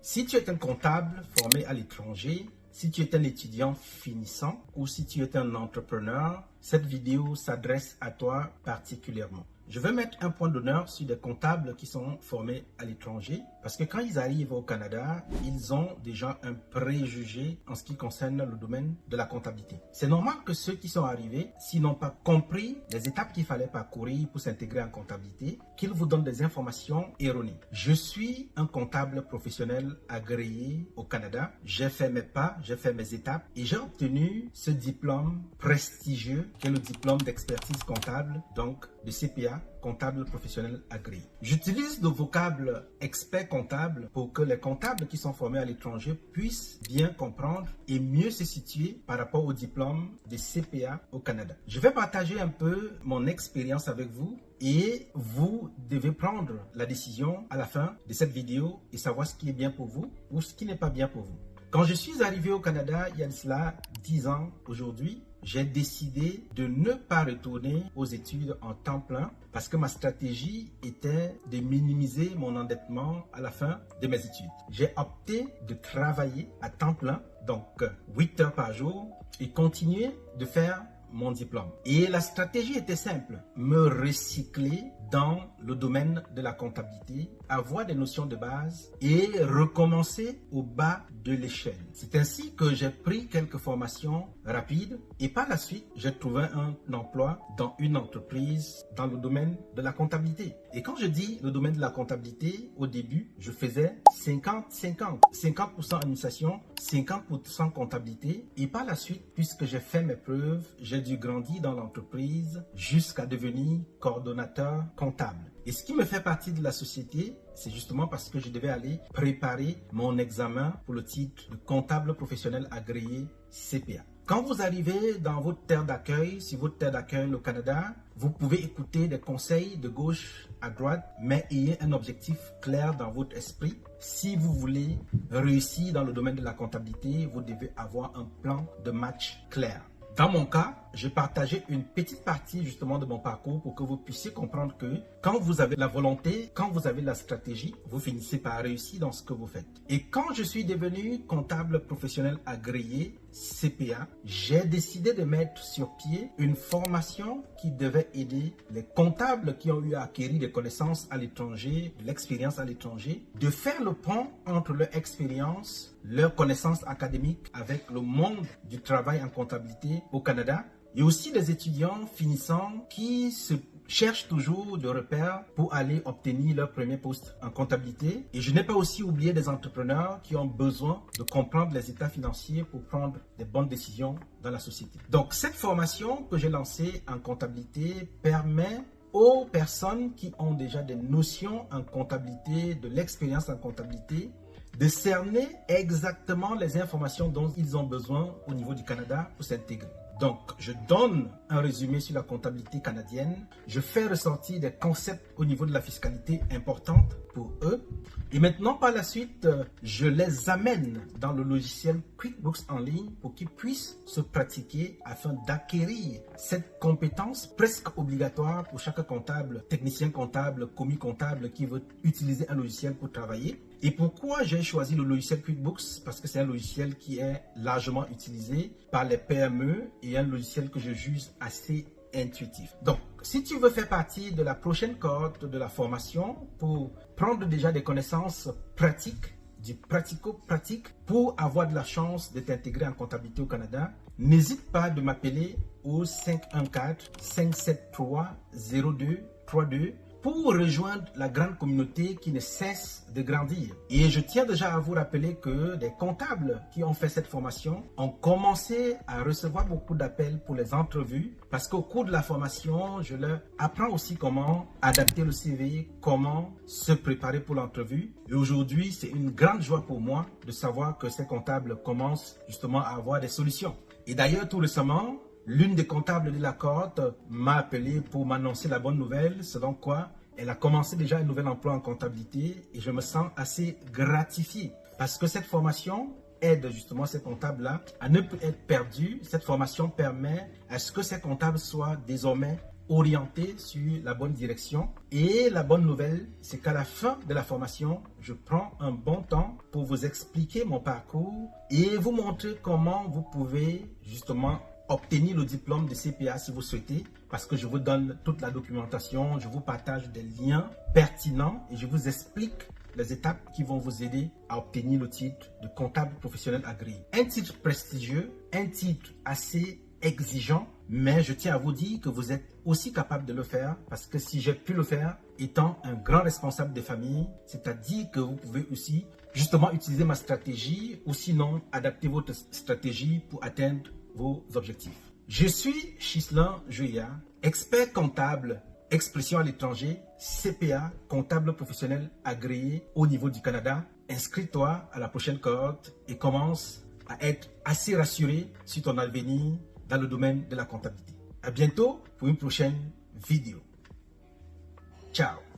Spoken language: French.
Si tu es un comptable formé à l'étranger, si tu es un étudiant finissant ou si tu es un entrepreneur, cette vidéo s'adresse à toi particulièrement. Je vais mettre un point d'honneur sur des comptables qui sont formés à l'étranger parce que quand ils arrivent au Canada, ils ont déjà un préjugé en ce qui concerne le domaine de la comptabilité. C'est normal que ceux qui sont arrivés, s'ils n'ont pas compris les étapes qu'il fallait parcourir pour s'intégrer en comptabilité, qu'ils vous donnent des informations erronées. Je suis un comptable professionnel agréé au Canada. J'ai fait mes pas, j'ai fait mes étapes et j'ai obtenu ce diplôme prestigieux qui est le diplôme d'expertise comptable, donc de CPA, comptable professionnel agréé. J'utilise le vocable expert comptable pour que les comptables qui sont formés à l'étranger puissent bien comprendre et mieux se situer par rapport au diplôme de CPA au Canada. Je vais partager un peu mon expérience avec vous et vous devez prendre la décision à la fin de cette vidéo et savoir ce qui est bien pour vous ou ce qui n'est pas bien pour vous. Quand je suis arrivé au Canada, il y a de cela 10 ans aujourd'hui, j'ai décidé de ne pas retourner aux études en temps plein parce que ma stratégie était de minimiser mon endettement à la fin de mes études. J'ai opté de travailler à temps plein, donc 8 heures par jour, et continuer de faire mon diplôme. Et la stratégie était simple, me recycler dans le domaine de la comptabilité, avoir des notions de base et recommencer au bas de l'échelle. C'est ainsi que j'ai pris quelques formations rapides et par la suite, j'ai trouvé un emploi dans une entreprise dans le domaine de la comptabilité. Et quand je dis le domaine de la comptabilité, au début, je faisais 50-50. 50% administration, 50% comptabilité. Et par la suite, puisque j'ai fait mes preuves, j'ai dû grandir dans l'entreprise jusqu'à devenir coordonnateur comptable. Et ce qui me fait partie de la société, c'est justement parce que je devais aller préparer mon examen pour le titre de comptable professionnel agréé CPA. Quand vous arrivez dans votre terre d'accueil, si votre terre d'accueil le Canada, vous pouvez écouter des conseils de gauche à droite, mais ayez un objectif clair dans votre esprit. Si vous voulez réussir dans le domaine de la comptabilité, vous devez avoir un plan de match clair. Dans mon cas, j'ai partagé une petite partie justement de mon parcours pour que vous puissiez comprendre que quand vous avez la volonté, quand vous avez la stratégie, vous finissez par réussir dans ce que vous faites. Et quand je suis devenu comptable professionnel agréé, CPA, j'ai décidé de mettre sur pied une formation qui devait aider les comptables qui ont eu à acquérir des connaissances à l'étranger, de l'expérience à l'étranger, de faire le pont entre leur expérience, leurs connaissances académiques avec le monde du travail en comptabilité au Canada et aussi des étudiants finissants qui se cherchent toujours de repères pour aller obtenir leur premier poste en comptabilité. Et je n'ai pas aussi oublié des entrepreneurs qui ont besoin de comprendre les états financiers pour prendre des bonnes décisions dans la société. Donc cette formation que j'ai lancée en comptabilité permet aux personnes qui ont déjà des notions en comptabilité, de l'expérience en comptabilité, de cerner exactement les informations dont ils ont besoin au niveau du Canada pour s'intégrer. Donc, je donne un résumé sur la comptabilité canadienne. Je fais ressortir des concepts au niveau de la fiscalité importantes pour eux. Et maintenant, par la suite, je les amène dans le logiciel QuickBooks en ligne pour qu'ils puissent se pratiquer afin d'acquérir cette compétence presque obligatoire pour chaque comptable, technicien comptable, commis comptable qui veut utiliser un logiciel pour travailler. Et pourquoi j'ai choisi le logiciel QuickBooks? Parce que c'est un logiciel qui est largement utilisé par les PME et un logiciel que je juge assez intuitif. Donc, si tu veux faire partie de la prochaine cohorte de la formation pour prendre déjà des connaissances pratiques, du pratico-pratique, pour avoir de la chance de t'intégrer en comptabilité au Canada, n'hésite pas de m'appeler au 514-573-0232 pour rejoindre la grande communauté qui ne cesse de grandir. Et je tiens déjà à vous rappeler que des comptables qui ont fait cette formation ont commencé à recevoir beaucoup d'appels pour les entrevues parce qu'au cours de la formation, je leur apprends aussi comment adapter le CV, comment se préparer pour l'entrevue. Et aujourd'hui, c'est une grande joie pour moi de savoir que ces comptables commencent justement à avoir des solutions. Et d'ailleurs, tout récemment, l'une des comptables de la cohorte m'a appelé pour m'annoncer la bonne nouvelle, selon quoi elle a commencé déjà un nouvel emploi en comptabilité et je me sens assez gratifié parce que cette formation aide justement ces comptables-là à ne plus être perdus. Cette formation permet à ce que ces comptables soient désormais orienté sur la bonne direction. Et la bonne nouvelle, c'est qu'à la fin de la formation, je prends un bon temps pour vous expliquer mon parcours et vous montrer comment vous pouvez justement obtenir le diplôme de CPA si vous souhaitez, parce que je vous donne toute la documentation, je vous partage des liens pertinents et je vous explique les étapes qui vont vous aider à obtenir le titre de comptable professionnel agréé. Un titre prestigieux, un titre assez exigeant, mais je tiens à vous dire que vous êtes aussi capable de le faire, parce que si j'ai pu le faire étant un grand responsable des familles, c'est-à-dire que vous pouvez aussi justement utiliser ma stratégie ou sinon adapter votre stratégie pour atteindre vos objectifs. Je suis Ghislain Joya, expert comptable, expression à l'étranger, CPA, comptable professionnel agréé au niveau du Canada. Inscris-toi à la prochaine cohorte et commence à être assez rassuré sur ton avenir dans le domaine de la comptabilité. À bientôt pour une prochaine vidéo. Ciao.